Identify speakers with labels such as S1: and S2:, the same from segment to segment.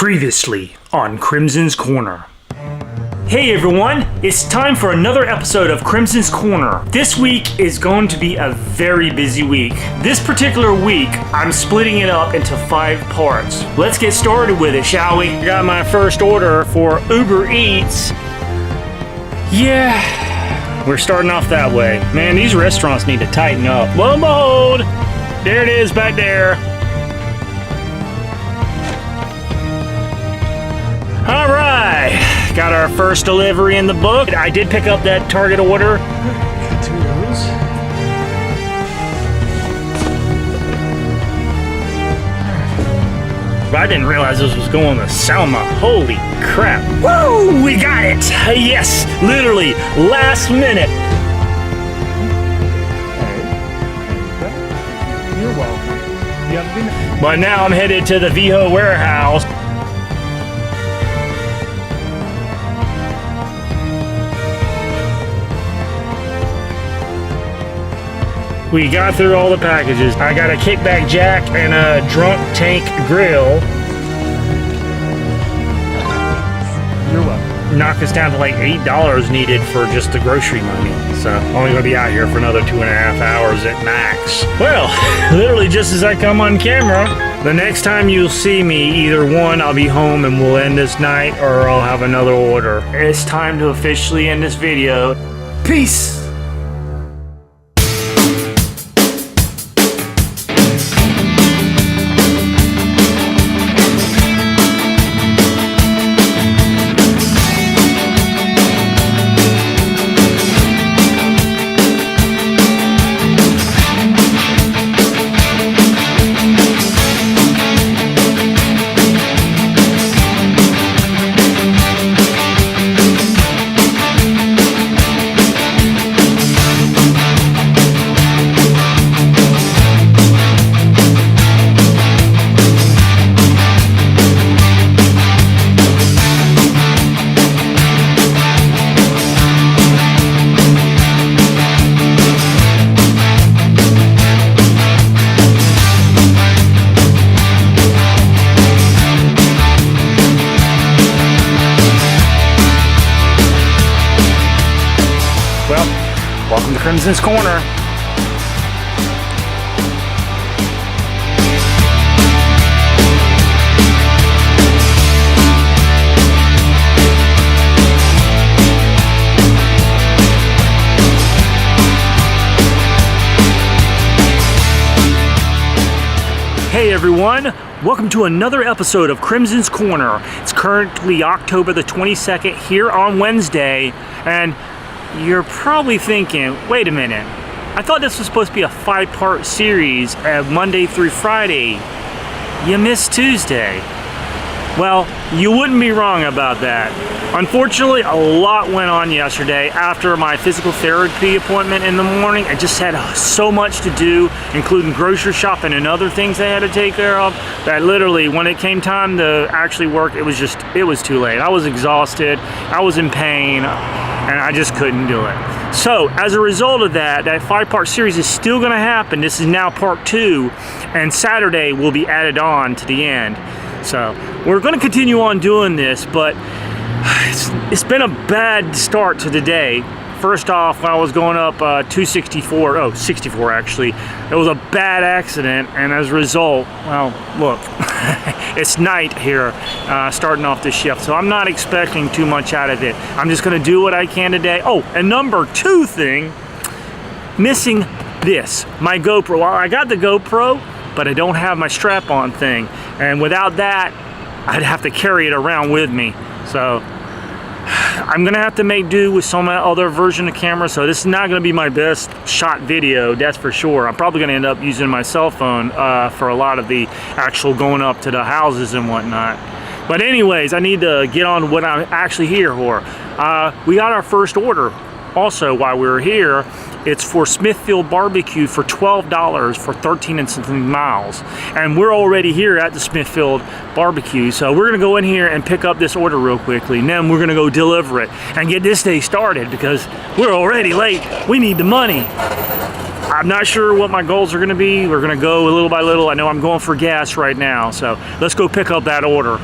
S1: Previously on Krimson's Corner. Hey everyone, it's time for another episode of Krimson's Corner. This week is going to be a very busy week. This particular week, I'm splitting it up into 5 parts. Let's get started with it, shall we? I got my first order for Uber Eats. Yeah, we're starting off that way. Man, these restaurants need to tighten up. Lo and behold, there it is back there. All right, got our first delivery in the book. I did pick up that Target order. Got 2 of those. I didn't realize this was going to Selma. Holy crap. Woo, we got it. Yes, literally, last minute. You're welcome. But now I'm headed to the VHO warehouse. We got through all the packages. I got a kickback jack and a drunk tank grill. You're welcome. Knocked us down to like $8 needed for just the grocery money. So only gonna be out here for another 2.5 hours at max. Well, literally just as I come on camera, the next time you'll see me, either one, I'll be home and we'll end this night, or I'll have another order. It's time to officially end this video. Peace. Welcome to Krimson's Corner. Hey everyone, welcome to another episode of Krimson's Corner. It's currently October the 22nd here on Wednesday, and you're probably thinking, wait a minute, I thought this was supposed to be a 5-part series Monday through Friday. You missed Tuesday. Well, you wouldn't be wrong about that. Unfortunately, a lot went on yesterday after my physical therapy appointment in the morning. I just had so much to do, including grocery shopping and other things I had to take care of, that literally when it came time to actually work, it was too late. I was exhausted, I was in pain, and I just couldn't do it. So as a result of that 5-part series is still gonna happen. This is now part 2, and Saturday will be added on to the end. So we're gonna continue on doing this, but it's been a bad start to the day. First off, when I was going up 64 actually, it was a bad accident, and as a result, well, look, it's night here starting off this shift, so I'm not expecting too much out of it. I'm just gonna do what I can today. Oh, and number 2 thing, missing this, my GoPro. Well, I got the GoPro, but I don't have my strap-on thing, and without that, I'd have to carry it around with me. So I'm gonna have to make do with some other version of camera, so this is not gonna be my best shot video, that's for sure. I'm probably gonna end up using my cell phone for a lot of the actual going up to the houses and whatnot. But anyways, I need to get on what I'm actually here for. We got our first order also while we were here. It's for Smithfield Barbecue for $12 for 13 and something miles. And we're already here at the Smithfield Barbecue. So we're gonna go in here and pick up this order real quickly. And then we're gonna go deliver it and get this day started because we're already late. We need the money. I'm not sure what my goals are gonna be. We're gonna go little by little. I know I'm going for gas right now. So let's go pick up that order.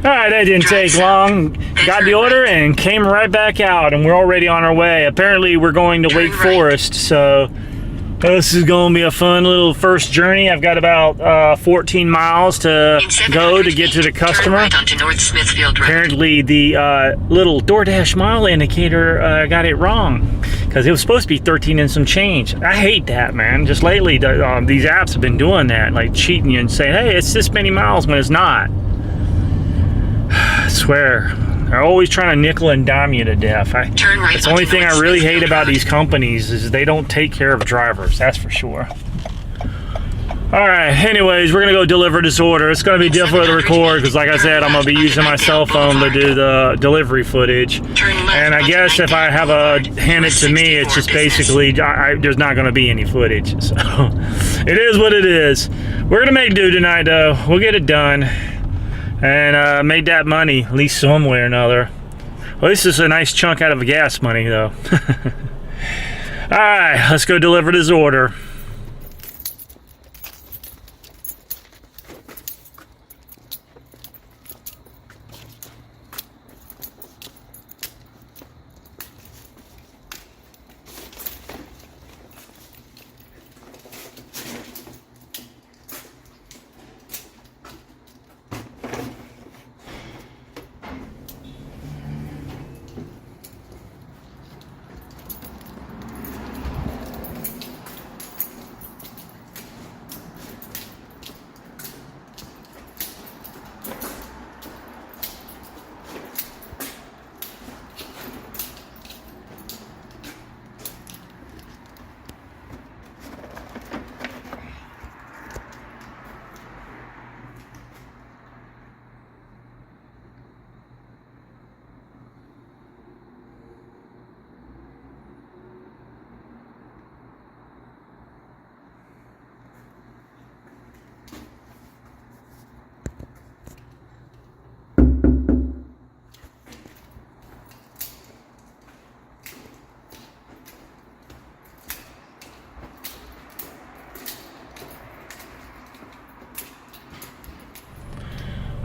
S1: Alright, that didn't take long. Got the order and came right back out, and we're already on our way. Apparently we're going to Wake Forest, so this is going to be a fun little first journey. I've got about 14 miles to go to get to the customer. Apparently the little DoorDash mile indicator got it wrong, because it was supposed to be 13 and some change. I hate that, man. Just lately, these apps have been doing that, like cheating you and saying, hey, it's this many miles when it's not. I swear. They're always trying to nickel and dime you to death. It's the only thing I really hate about these companies is they don't take care of drivers, that's for sure. Alright, anyways, we're going to go deliver this order. It's going to be difficult to record because, like I said, I'm going to be using my cell phone to do the delivery footage. And I guess if I have hand it to me, it's just basically, there's not going to be any footage. So, it is what it is. We're going to make do tonight, though. We'll get it done. And made that money, at least some way or another. Well, this is a nice chunk out of the gas money, though. Alright, let's go deliver this order.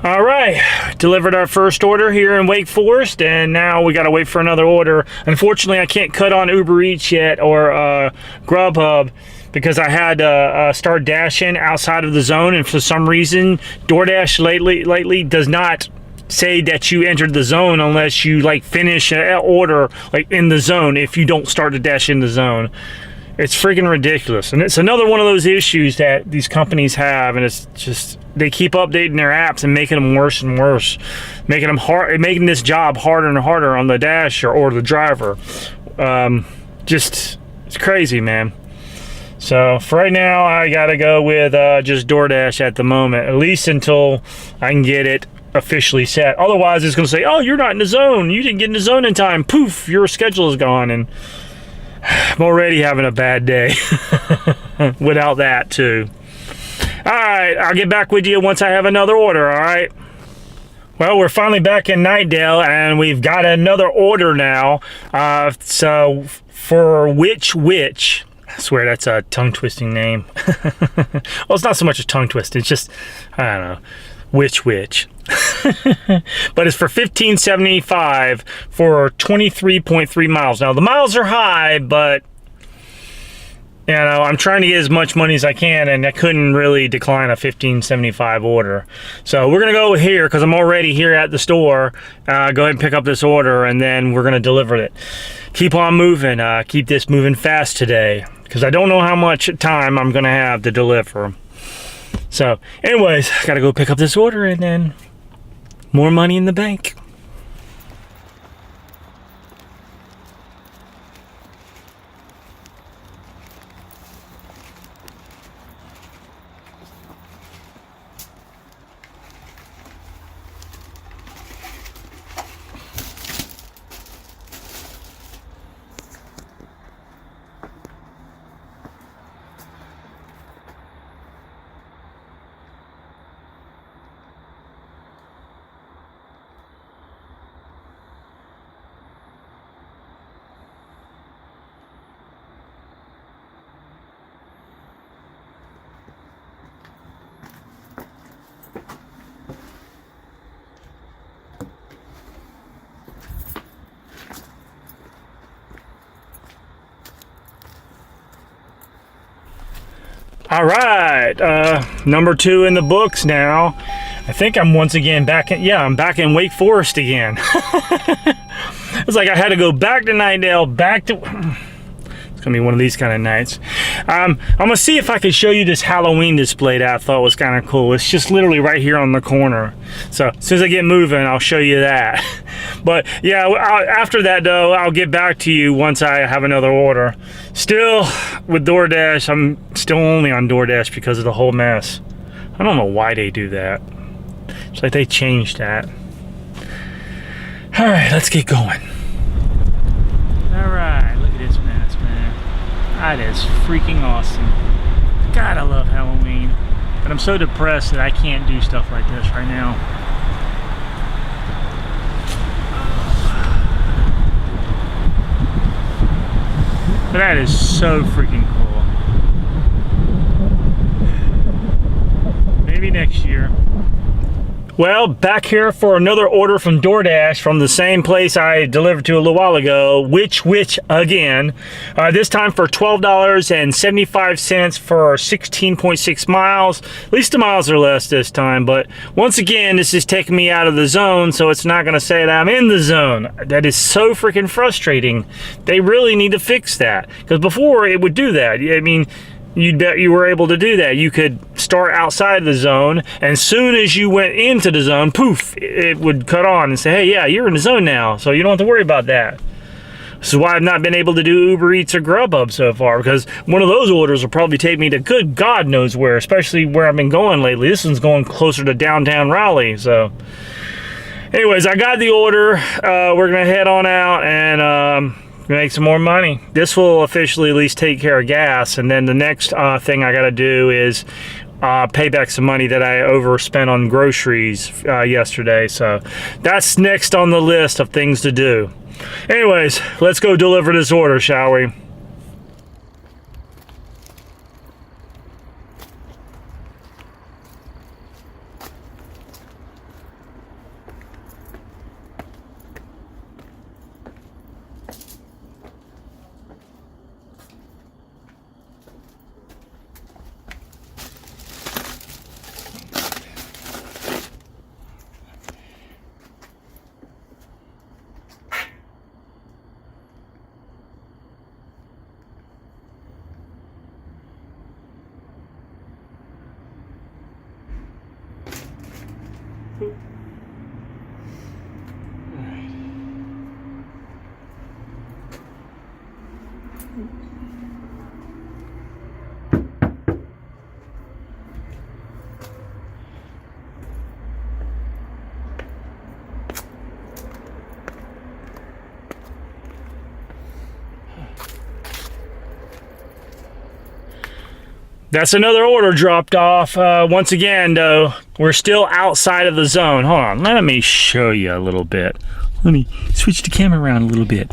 S1: All right, delivered our first order here in Wake Forest, and now we gotta wait for another order. Unfortunately, I can't cut on Uber Eats yet or Grubhub because I had to start dashing outside of the zone, and for some reason, DoorDash lately does not say that you entered the zone unless you like finish an order like in the zone if you don't start to dash in the zone. It's freaking ridiculous, and it's another one of those issues that these companies have, and it's just they keep updating their apps and making them worse and worse, making this job harder and harder on the dasher or the driver. It's crazy, man. So for right now, I gotta go with just DoorDash at the moment, at least until I can get it officially set. Otherwise, it's gonna say, "Oh, you're not in the zone. You didn't get in the zone in time. Poof, your schedule is gone." And I'm already having a bad day without that too. All right, I'll get back with you once I have another order, all right? Well, we're finally back in Nightdale, and we've got another order now. So for which, I swear that's a tongue-twisting name. Well, it's not so much a tongue twist, it's just, I don't know, which. But it's for $15.75 for 23.3 miles. Now the miles are high, but you know, I'm trying to get as much money as I can, and I couldn't really decline a $15.75 order. So we're gonna go here because I'm already here at the store. Go ahead and pick up this order, and then we're gonna deliver it. Keep on moving. Keep this moving fast today because I don't know how much time I'm gonna have to deliver. So anyways, I gotta go pick up this order, and then more money in the bank. All right, number 2 in the books now. I think I'm once again back in, I'm back in Wake Forest again. It's like I had to go back to Nightdale, back to, it's gonna be one of these kind of nights. I'm gonna see if I can show you this Halloween display that I thought was kind of cool. It's just literally right here on the corner. So as soon as I get moving, I'll show you that. But yeah, after that though, I'll get back to you once I have another order. Still with DoorDash, I'm still only on DoorDash because of the whole mess. I don't know why they do that. It's like they changed that. All right, let's get going. All right, look at this mess, man. That is freaking awesome. God, I love Halloween. But I'm so depressed that I can't do stuff like this right now. But that is so freaking cool. Maybe next year. Well, back here for another order from DoorDash from the same place I delivered to a little while ago, which again, this time for $12.75 for 16.6 miles. At least the miles are less this time, but once again, this is taking me out of the zone, so it's not gonna say that I'm in the zone. That is so freaking frustrating. They really need to fix that, because before it would do that. I mean, you'd bet you were able to do that. You could start outside the zone, and as soon as you went into the zone, poof, it would cut on and say, hey, yeah, you're in the zone now, so you don't have to worry about that. This is why I've not been able to do Uber Eats or Grubhub so far, because one of those orders will probably take me to good God knows where, especially where I've been going lately. This one's going closer to downtown Raleigh, so. Anyways, I got the order. We're gonna head on out and make some more money. This will officially at least take care of gas, and then the next thing I gotta do is pay back some money that I overspent on groceries yesterday. So that's next on the list of things to do. Anyways, let's go deliver this order, shall we? That's another order dropped off. Once again, though, we're still outside of the zone. Hold on, let me show you a little bit. Let me switch the camera around a little bit.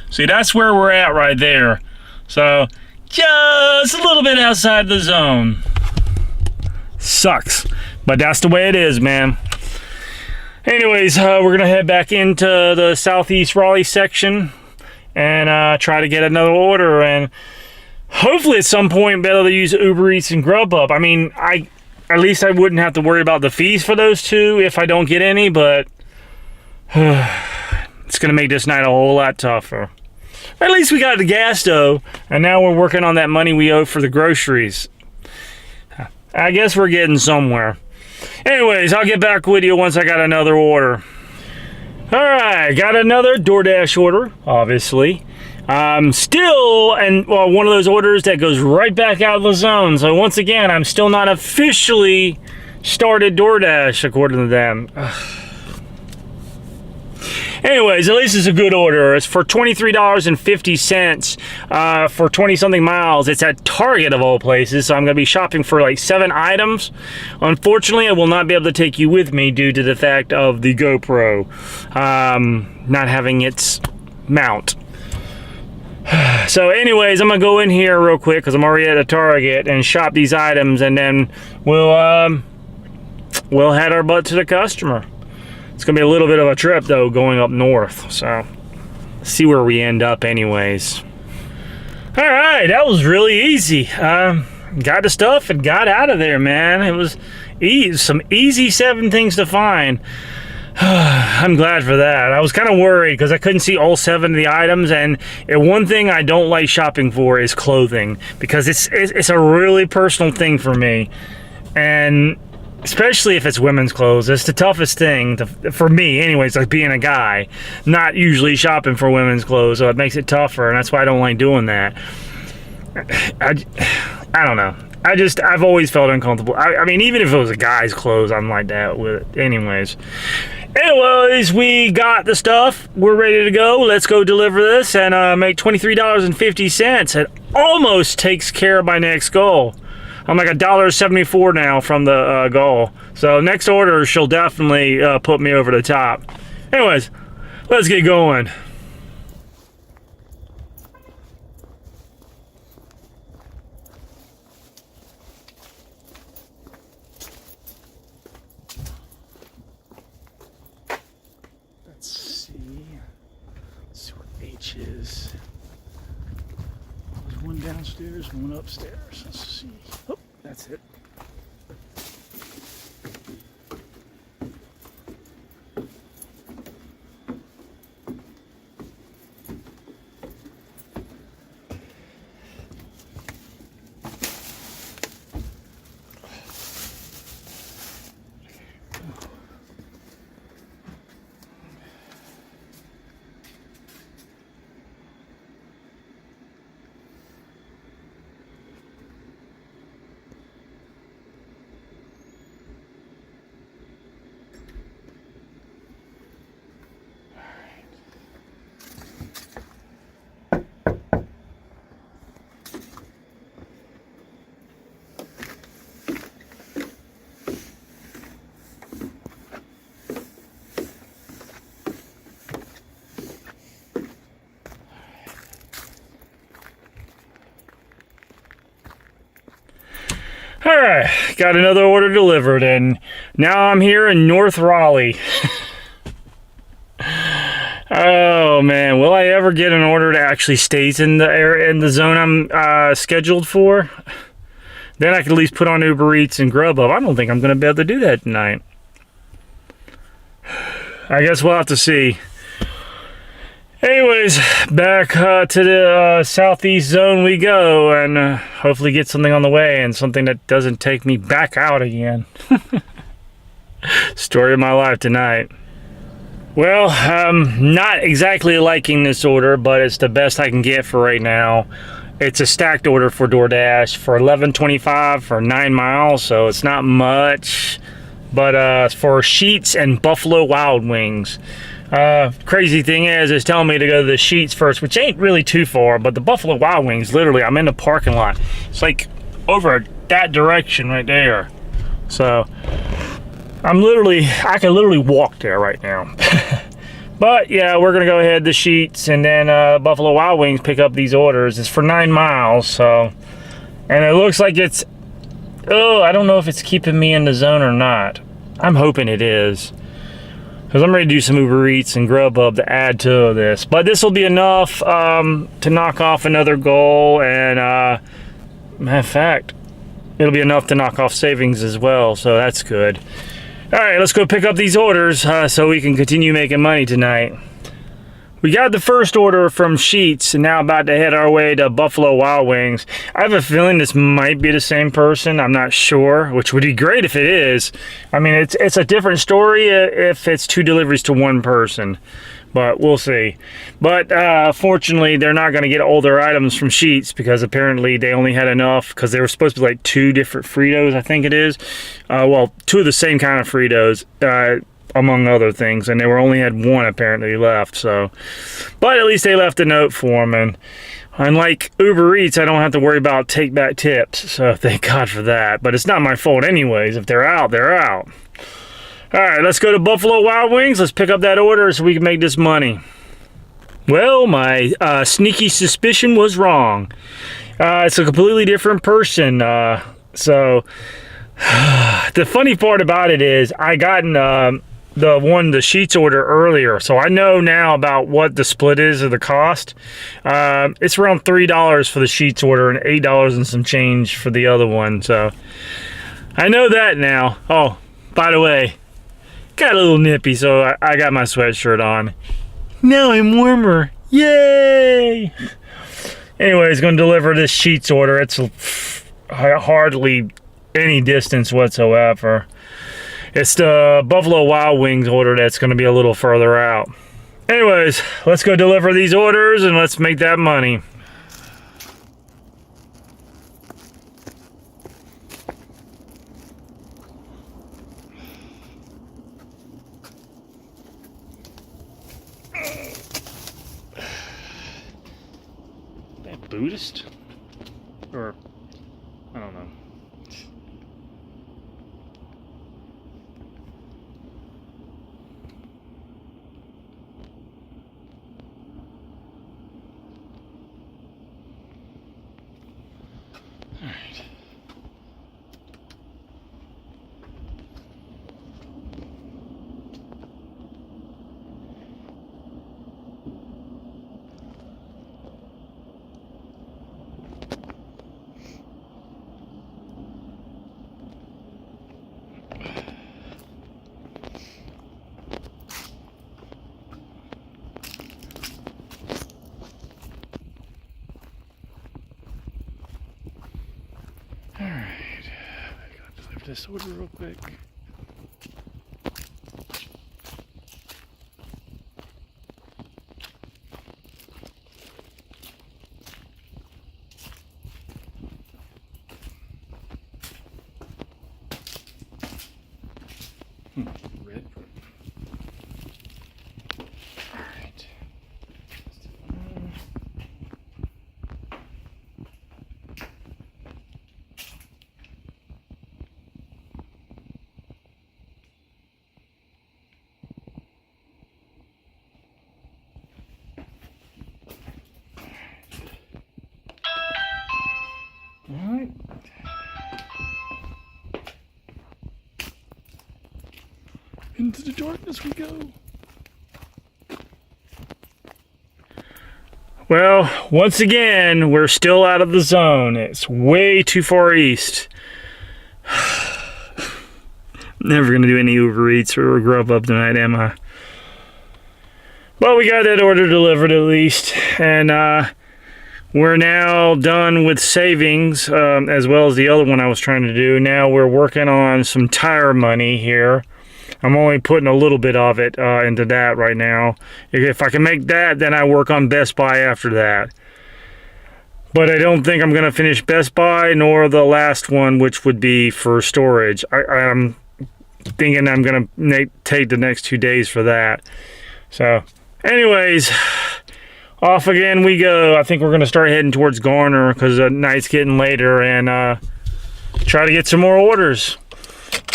S1: See, that's where we're at right there. So, just a little bit outside the zone. Sucks, but that's the way it is, man. Anyways, we're gonna head back into the Southeast Raleigh section and try to get another order, and hopefully at some point be able to use Uber Eats and Grubhub. I mean, at least I wouldn't have to worry about the fees for those two if I don't get any, but it's gonna make this night a whole lot tougher. At least we got the gas though, and now we're working on that money we owe for the groceries. I guess we're getting somewhere. Anyways, I'll get back with you once I got another order. All right, got another DoorDash order, obviously. Still, and well, one of those orders that goes right back out of the zone. So once again, I'm still not officially started DoorDash according to them. Anyways, at least it's a good order. It's for $23.50 for 20-something miles. It's at Target of all places, so I'm going to be shopping for like 7 items. Unfortunately, I will not be able to take you with me due to the fact of the GoPro not having its mount. So anyways, I'm gonna go in here real quick because I'm already at a Target and shop these items, and then we'll head our butt to the customer. It's gonna be a little bit of a trip though, going up north, so see where we end up anyways. All right, that was really easy. Got the stuff and got out of there, man. It was some easy 7 things to find. I'm glad for that. I was kind of worried because I couldn't see all 7 of the items, and one thing I don't like shopping for is clothing, because it's a really personal thing for me, and especially if it's women's clothes. It's the toughest thing for me anyways, like being a guy, not usually shopping for women's clothes, so it makes it tougher, and that's why I don't like doing that. I don't know. I've always felt uncomfortable. I mean, even if it was a guy's clothes, I'm like that with it. Anyways, we got the stuff. We're ready to go. Let's go deliver this and make $23.50. It almost takes care of my next goal. I'm like $1.74 now from the goal. So next order, she'll definitely put me over the top. Anyways, let's get going. Let's see what H is. There's one downstairs, one upstairs. Let's see. Oh, that's it. All right, got another order delivered, and now I'm here in North Raleigh. Oh man, will I ever get an order that actually stays in the area, in the zone I'm scheduled for? Then I can at least put on Uber Eats and Grubhub. I don't think I'm going to be able to do that tonight. I guess we'll have to see. Anyways, back to the southeast zone we go, and hopefully get something on the way, and something that doesn't take me back out again. Story of my life tonight. Well, I'm not exactly liking this order, but it's the best I can get for right now. It's a stacked order for DoorDash for $11.25 for 9 miles, so it's not much. But for Sheets and Buffalo Wild Wings. Crazy thing is, it's telling me to go to the Sheets first, which ain't really too far, but the Buffalo Wild Wings, literally, I'm in the parking lot. It's like over that direction right there. So, I can literally walk there right now. But yeah, we're gonna go ahead to Sheets, and then Buffalo Wild Wings pick up these orders. It's for 9 miles, so, and it looks like it's, I don't know if it's keeping me in the zone or not. I'm hoping it is, because I'm ready to do some Uber Eats and Grubhub to add to this. But this will be enough to knock off another goal, and matter of fact, it'll be enough to knock off savings as well, so that's good. All right, let's go pick up these orders so we can continue making money tonight. We got the first order from Sheets, and now about to head our way to Buffalo Wild Wings. I have a feeling this might be the same person. I'm not sure, which would be great if it is. I mean, it's a different story if it's 2 deliveries to 1 person, but we'll see. But fortunately, they're not going to get all their items from Sheets, because apparently they only had enough, because they were supposed to be like 2 different Fritos, I think it is. Well, 2 of the same kind of Fritos. Among other things, and they only had 1 apparently left, so, but at least they left a note for them, and unlike Uber Eats, I don't have to worry about take back tips, so thank God for that. But it's not my fault anyways. If they're out, they're out. All right, let's go to Buffalo Wild Wings. Let's pick up that order so we can make this money. Well, my sneaky suspicion was wrong. It's a completely different person, so the funny part about it is I gotten the sheets order earlier, so I know now about what the split is of the cost. It's around $3 for the sheets order and $8 and some change for the other one, so I know that now. Oh, by the way, got a little nippy, so I got my sweatshirt on. Now I'm warmer. Yay! Anyways, going to deliver this sheets order. It's hardly any distance whatsoever. It's the Buffalo Wild Wings order that's going to be a little further out. Anyways, let's go deliver these orders and let's make that money. Buddhist? Or, I don't know. All right. This order real quick. Red. All right. All right. Into the darkness we go. Well, once again, we're still out of the zone. It's way too far east. Never gonna do any Uber Eats or Grubhub tonight, am I? Well, we got that order delivered at least, and we're now done with savings, as well as the other one I was trying to do. Now we're working on some tire money here. I'm only putting a little bit of it into that right now. If I can make that, then I work on Best Buy after that. But I don't think I'm going to finish Best Buy, nor the last one, which would be for storage. I'm thinking I'm going to take the next 2 days for that. So, anyways, off again we go. I think we're going to start heading towards Korner because the night's getting later, and try to get some more orders.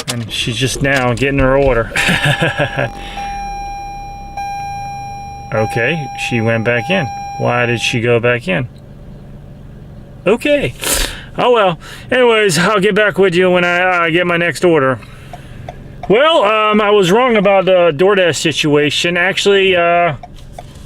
S1: And she's just now getting her order. Okay, she went back in. Why did she go back in? Okay. Oh well. Anyways, I'll get back with you when I get my next order. Well, I was wrong about the DoorDash situation. Actually,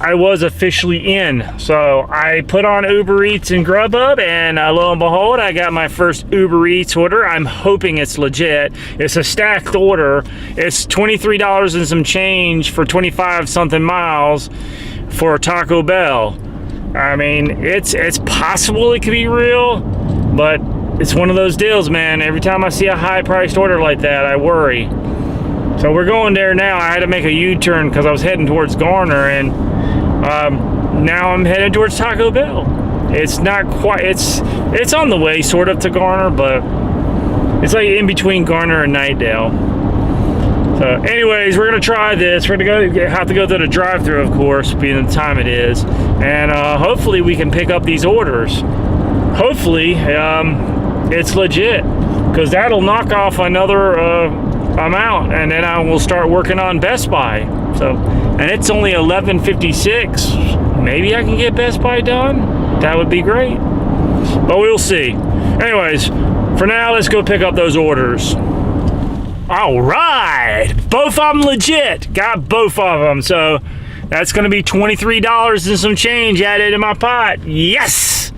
S1: I was officially in. So I put on Uber Eats and Grubhub, and lo and behold, I got my first Uber Eats order. I'm hoping it's legit. It's a stacked order. It's $23 and some change for 25 something miles for Taco Bell. I mean, it's possible it could be real, but it's one of those deals, man. Every time I see a high-priced order like that, I worry. So we're going there now. I had to make a U-turn because I was heading towards Korner, and now I'm headed towards Taco Bell. It's not quite, it's on the way sort of to Korner, but it's like in between Korner and Nightdale. So anyways, we're gonna try this. We're gonna have to go through the drive-thru, of course, being the time it is, and hopefully we can pick up these orders. Hopefully it's legit, because that'll knock off another amount, and then I will start working on Best Buy. So, and it's only 11:56. Maybe I can get Best Buy done. That would be great, but we'll see. Anyways, for now, let's go pick up those orders. All right, both of them legit. Got both of them, so that's going to be $23 and some change added to my pot. Yes,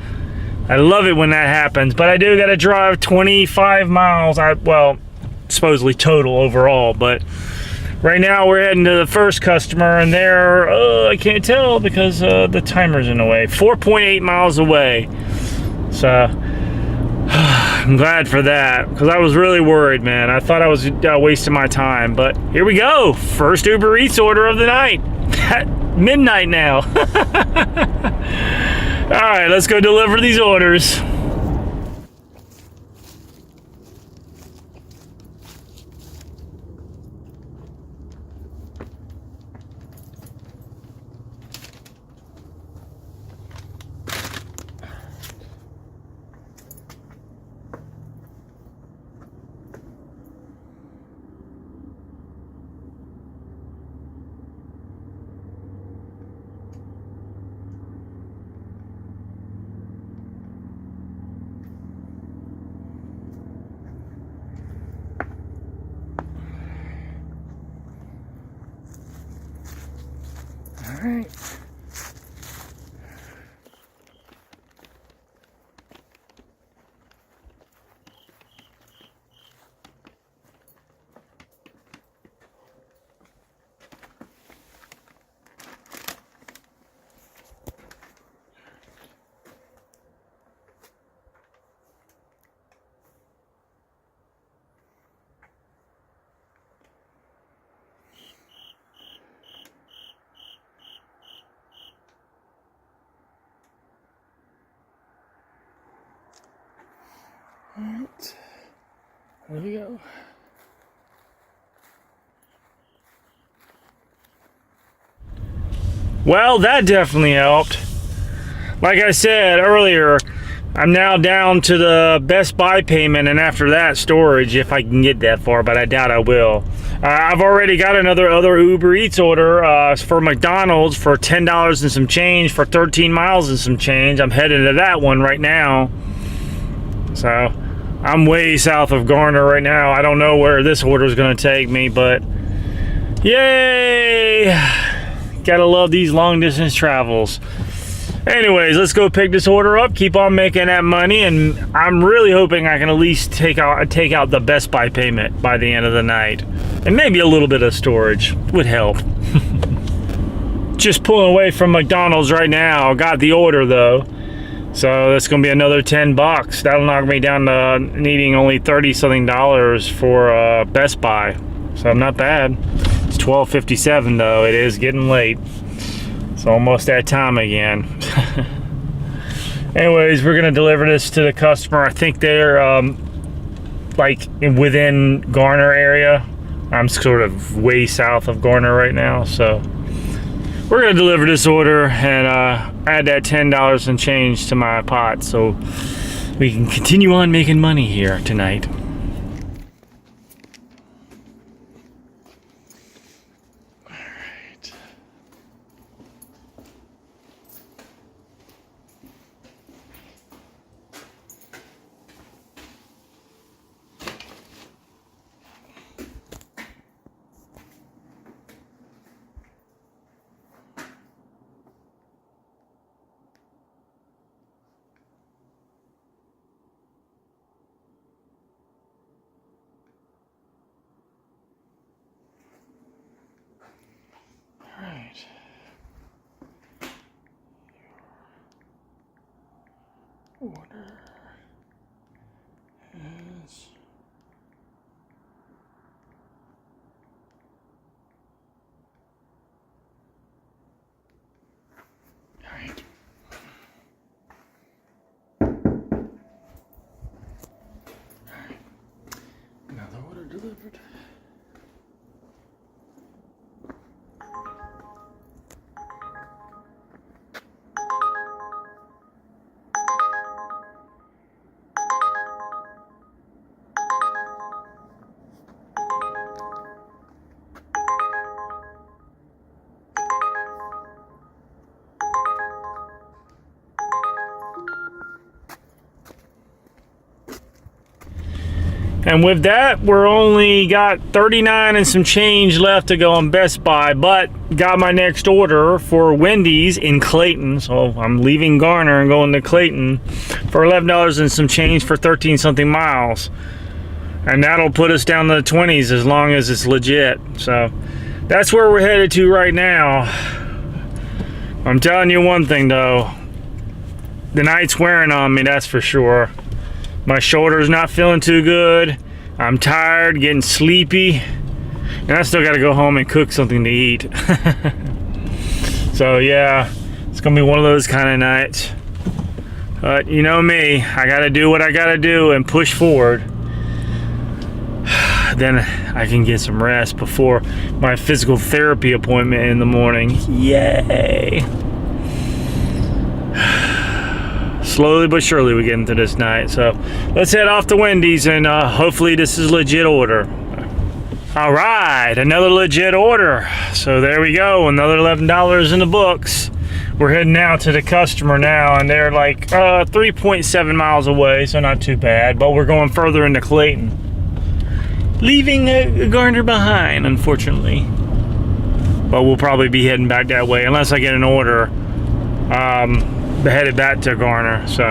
S1: I love it when that happens. But I do got to drive 25 miles. Well, supposedly total overall, but right now we're heading to the first customer, and they're I can't tell because the timer's in the way. 4.8 miles away. So I'm glad for that, because I was really worried, man. I thought I was wasting my time, but here we go. First Uber Eats order of the night. At midnight now. All right, let's go deliver these orders. All right. Alright, there we go. Well, that definitely helped. Like I said earlier, I'm now down to the Best Buy payment, and after that, storage, if I can get that far, but I doubt I will. I've already got another Uber Eats order for McDonald's for $10 and some change for 13 miles and some change. I'm headed to that one right now. So I'm way south of Korner right now. I don't know where this order is going to take me, but yay! Gotta love these long distance travels. Anyways, let's go pick this order up, keep on making that money, and I'm really hoping I can at least take out the Best Buy payment by the end of the night. And maybe a little bit of storage would help. Just pulling away from McDonald's right now. Got the order though. So that's gonna be another 10 bucks. That'll knock me down to needing only 30 something dollars for Best Buy. So not bad. It's 12:57 though. It is getting late. It's almost that time again. Anyways, we're gonna deliver this to the customer. I think they're like within Korner area. I'm sort of way south of Korner right now, so we're gonna deliver this order and add that $10 and change to my pot so we can continue on making money here tonight. Order is all right. Another order delivered. And with that, we're only got 39 and some change left to go on Best Buy, but got my next order for Wendy's in Clayton. So I'm leaving Garner and going to Clayton for $11 and some change for 13 something miles. And that'll put us down to the 20s as long as it's legit. So that's where we're headed to right now. I'm telling you one thing though, the night's wearing on me, that's for sure. My shoulder's not feeling too good. I'm tired, getting sleepy, and I still gotta go home and cook something to eat. So yeah, it's gonna be one of those kind of nights. But you know me, I gotta do what I gotta do and push forward. Then I can get some rest before my physical therapy appointment in the morning. Yay! Slowly but surely we get into this night. So let's head off to Wendy's and hopefully this is a legit order. All right, another legit order. So there we go, another $11 in the books. We're heading out to the customer now, and they're like 3.7 miles away, so not too bad, but we're going further into Clayton. Leaving Garner behind, unfortunately. But we'll probably be heading back that way unless I get an order. Headed back to Korner. So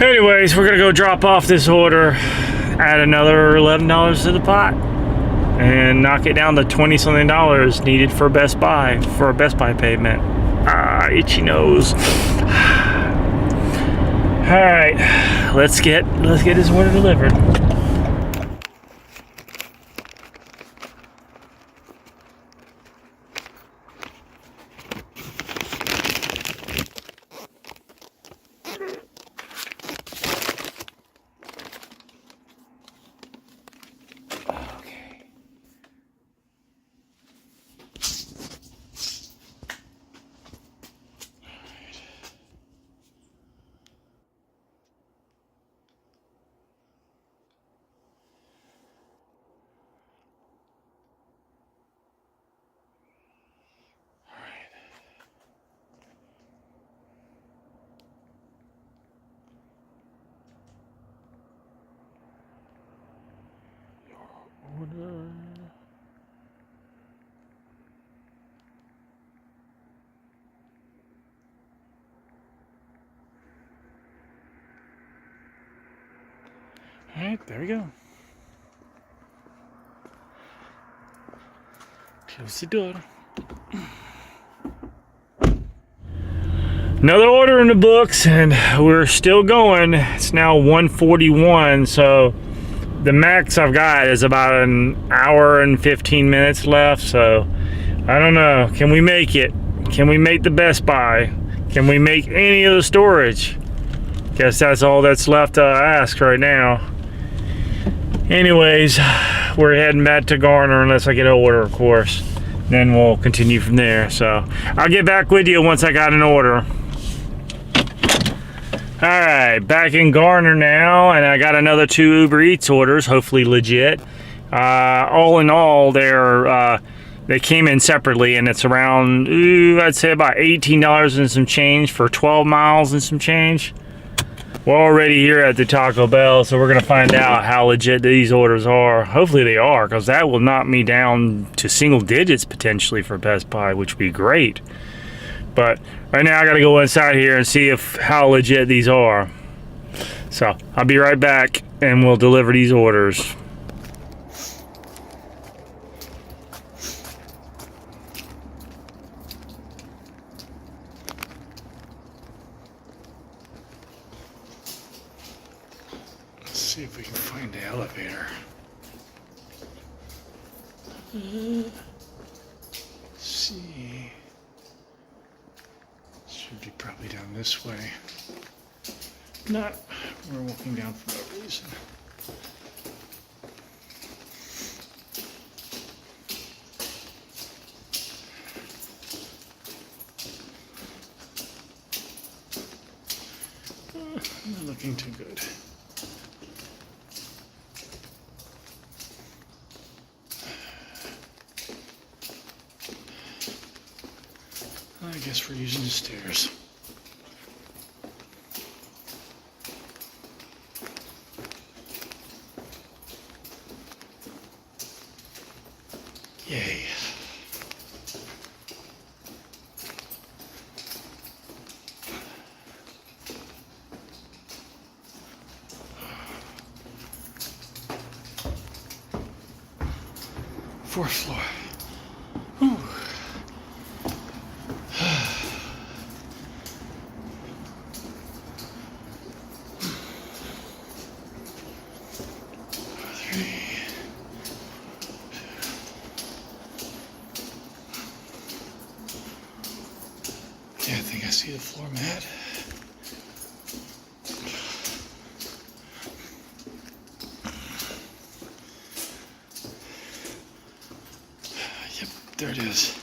S1: anyways, we're gonna go drop off this order, add another $11 to the pot, and knock it down to 20 something dollars needed for Best Buy, for a Best Buy payment. Itchy nose. All right, let's get this order delivered. All right, there we go. Close the door. Another order in the books, and we're still going. It's now 1:41, so the max I've got is about an hour and 15 minutes left. So I don't know. Can we make it? Can we make the Best Buy? Can we make any of the storage? Guess that's all that's left to ask right now. Anyways, we're heading back to Garner unless I get an order, of course. Then we'll continue from there. So I'll get back with you once I got an order. All right, back in Garner now, and I got another 2 Uber Eats orders, hopefully legit. All in all, they came in separately, and it's around, I'd say about $18 and some change for 12 miles and some change. We're already here at the Taco Bell, so we're gonna find out how legit these orders are. Hopefully they are, because that will knock me down to single digits potentially for Best Buy, which would be great. But right now I gotta go inside here and see how legit these are. So I'll be right back and we'll deliver these orders. Let's see if we can find the elevator. Let's see. Should be probably down this way. Not, we're walking down for no reason. Not looking too good. I guess we're using the stairs. Yay. Fourth floor. Whew. Yeah, I think I see the floor mat. Yep, there it is.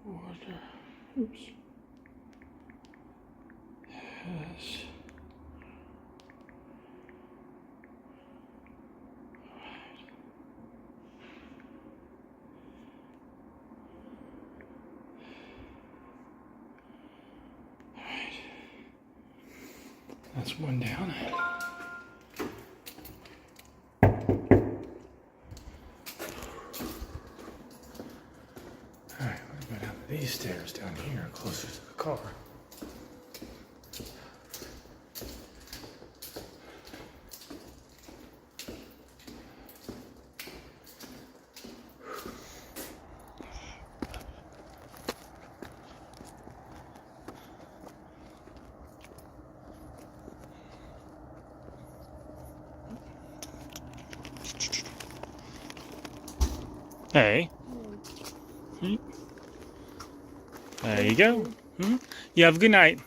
S1: Order, oops, has all right. That's one down. These stairs down here are closer to the car. Hey. There you go. You have a good night.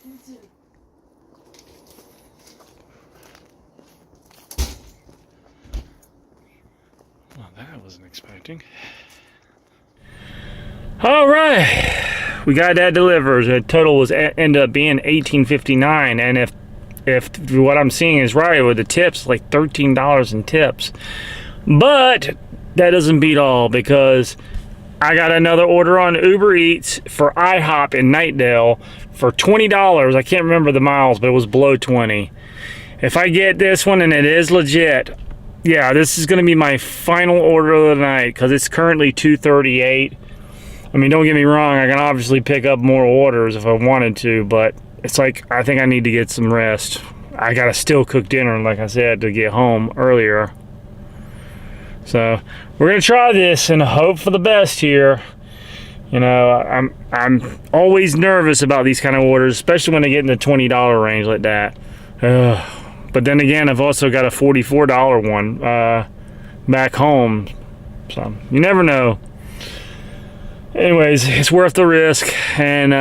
S1: Well, that I wasn't expecting. All right, we got that delivered. The total was ended up being $18.59, and if what I'm seeing is right with the tips, like $13 in tips. But that doesn't beat all, because I got another order on Uber Eats for IHOP in Nightdale for $20. I can't remember the miles, but it was below 20. If I get this one and it is legit, yeah, this is going to be my final order of the night, because it's currently 2:38. I mean, don't get me wrong, I can obviously pick up more orders if I wanted to, but it's like, I think I need to get some rest. I got to still cook dinner, like I said, to get home earlier. So we're gonna try this and hope for the best here. You know, I'm always nervous about these kind of orders, especially when they get in the $20 range like that. But then again, I've also got a $44 one back home, so you never know. Anyways, it's worth the risk, and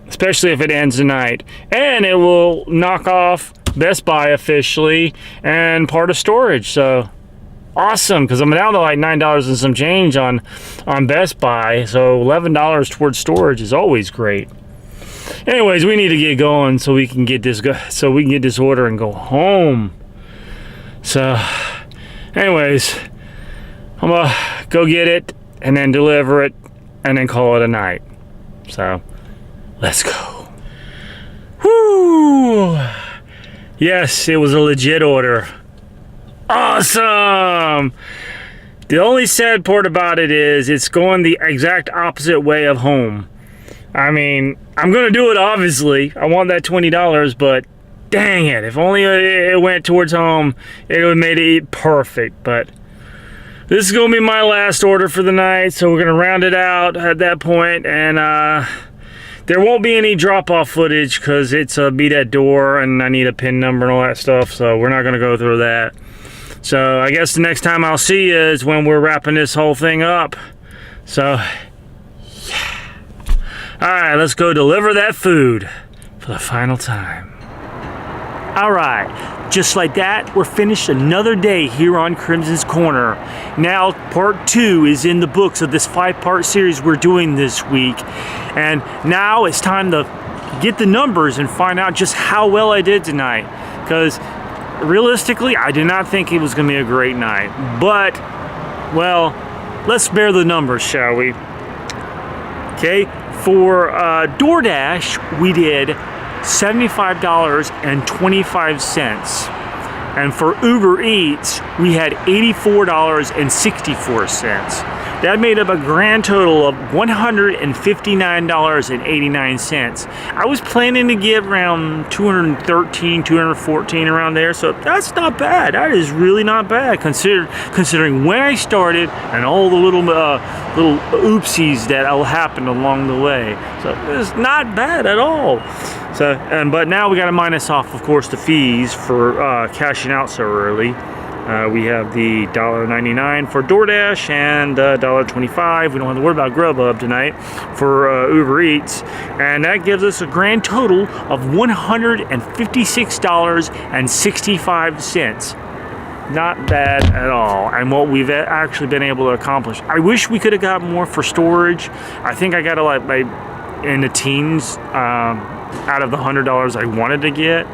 S1: especially if it ends tonight, and it will knock off Best Buy officially and part of storage. So awesome, because I'm down to like $9 and some change on Best Buy, so $11 towards storage is always great. Anyways, we need to get going so we can get this order and go home. So anyways, I'm gonna go get it and then deliver it and then call it a night. So let's go. Whoo! Yes, it was a legit order. Awesome! The only sad part about it is it's going the exact opposite way of home. I mean, I'm gonna do it, obviously. I want that $20, but dang it, if only it went towards home, it would have made it perfect. But this is gonna be my last order for the night, so we're gonna round it out at that point, and there won't be any drop-off footage because it's a beat at door and I need a PIN number and all that stuff, so we're not gonna go through that. So I guess the next time I'll see you is when we're wrapping this whole thing up. So, yeah. All right, let's go deliver that food for the final time. All right, just like that, we're finished another day here on Krimson's Corner. Now, part 2 is in the books of this 5-part series we're doing this week. And now it's time to get the numbers and find out just how well I did tonight. Because realistically, I did not think it was going to be a great night. But, well, let's bear the numbers, shall we? Okay, for DoorDash, we did $75.25. And for Uber Eats, we had $84.64. That made up a grand total of $159.89. I was planning to get around 213, 214 around there, so that's not bad. That is really not bad considering when I started and all the little oopsies that happened along the way. So it's not bad at all. So, but now we got to minus off, of course, the fees for cashing out so early. We have the $1.99 for DoorDash and $1.25. We don't have to worry about Grubhub tonight for Uber Eats. And that gives us a grand total of $156.65. Not bad at all. And what we've actually been able to accomplish. I wish we could have got more for storage. I think I got in the teens out of the $100 I wanted to get.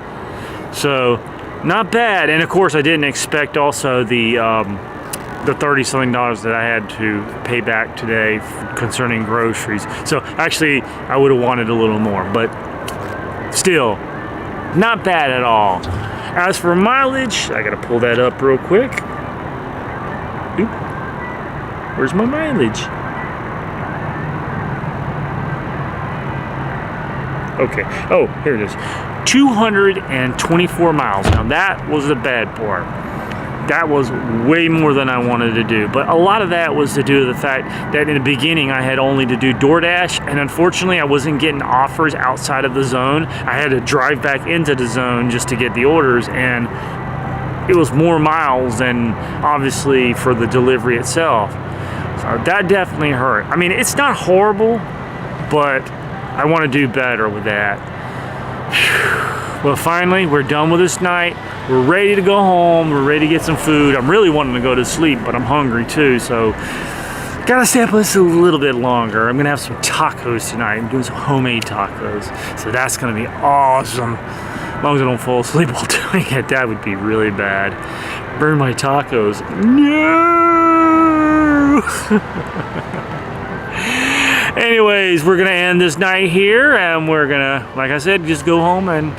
S1: So not bad. And of course I didn't expect also the $30-something that I had to pay back today concerning groceries. So actually I would have wanted a little more, but still not bad at all. As for mileage, I gotta pull that up real quick. Oop. Where's my mileage? Okay. Oh, here it is. 224 miles. Now that was the bad part. That was way more than I wanted to do. But a lot of that was to do with the fact that in the beginning I had only to do DoorDash, and unfortunately I wasn't getting offers outside of the zone. I had to drive back into the zone just to get the orders, and it was more miles than obviously for the delivery itself. So that definitely hurt. I mean, it's not horrible, but I want to do better with that. Well, finally, we're done with this night. We're ready to go home. We're ready to get some food. I'm really wanting to go to sleep, but I'm hungry too, so gotta stay up this a little bit longer. I'm gonna have some tacos tonight. I'm doing some homemade tacos, so that's gonna be awesome. As long as I don't fall asleep while doing it, that would be really bad. Burn my tacos. No! Anyways, we're gonna end this night here, and we're gonna, like I said, just go home and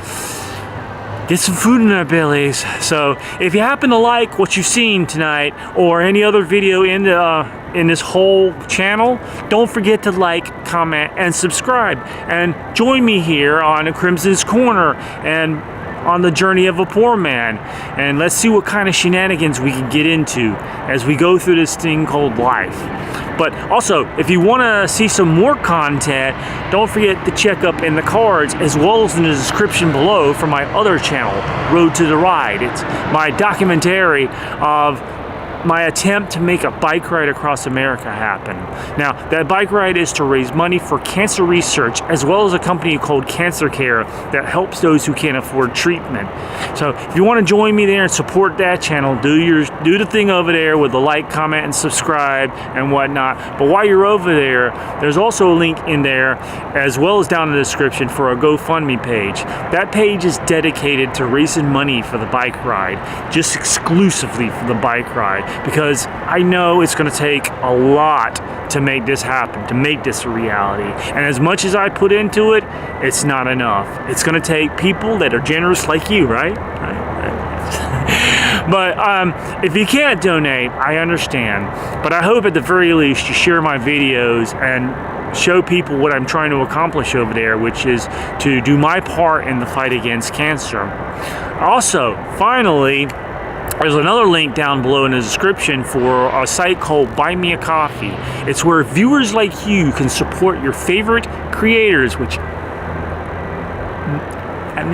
S1: get some food in our bellies. So if you happen to like what you've seen tonight or any other video in this whole channel, don't forget to like, comment, and subscribe, and join me here on Krimson's Corner and on the journey of a poor man, and let's see what kind of shenanigans we can get into as we go through this thing called life. But also, if you want to see some more content, don't forget to check up in the cards as well as in the description below for my other channel, Road to the Ride. It's my documentary of my attempt to make a bike ride across America happen. Now, that bike ride is to raise money for cancer research, as well as a company called Cancer Care that helps those who can't afford treatment. So if you want to join me there and support that channel, do the thing over there with the like, comment, and subscribe and whatnot. But while you're over there, there's also a link in there, as well as down in the description, for a GoFundMe page. That page is dedicated to raising money for the bike ride, just exclusively for the bike ride, because I know it's going to take a lot to make this happen, to make this a reality. And as much as I put into it, it's not enough. It's going to take people that are generous like you, right? But if you can't donate, I understand. But I hope at the very least you share my videos and show people what I'm trying to accomplish over there, which is to do my part in the fight against cancer. Also, finally, there's another link down below in the description for a site called Buy Me a Coffee. It's where viewers like you can support your favorite creators, which... That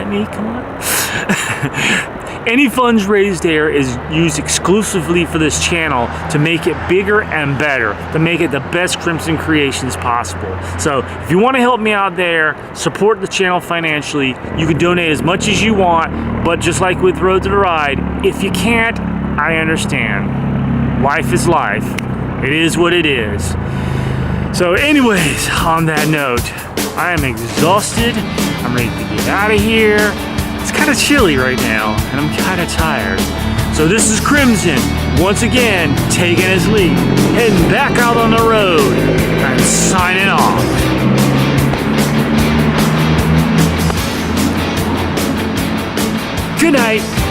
S1: me? Come on. Any funds raised there is used exclusively for this channel to make it bigger and better, to make it the best Krimson Kreations possible. So if you want to help me out there, support the channel financially, you can donate as much as you want, but just like with Road to the Ride, if you can't, I understand. Life is life. It is what it is. So anyways, on that note, I am exhausted. I'm ready to get out of here. It's kind of chilly right now, and I'm kind of tired. So this is Krimson, once again, taking his lead, heading back out on the road, and signing off. Good night.